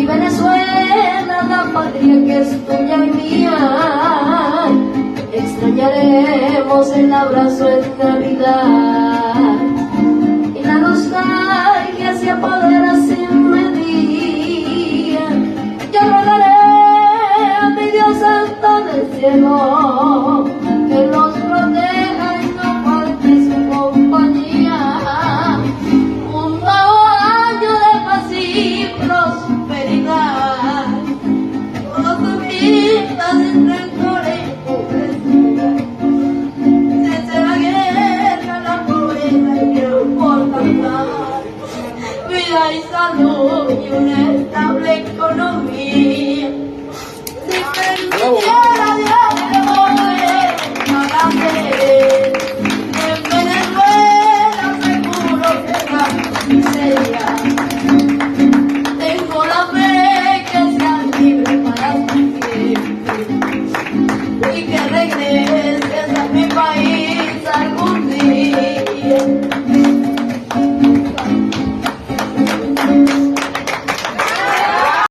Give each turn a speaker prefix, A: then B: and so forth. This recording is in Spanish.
A: Venezuela, la patria que es tuya y mía, extrañaremos el abrazo en Navidad, y la nostalgia se apodera sin medida. Yo rogaré a mi Dios santo del cielo que los proteja y no falte su compañía. Un nuevo año de paz y prosperidad, toda tu vida sin rencor e hipocresía. Cese la guerra, la pobreza y que importa más, vida y salud y una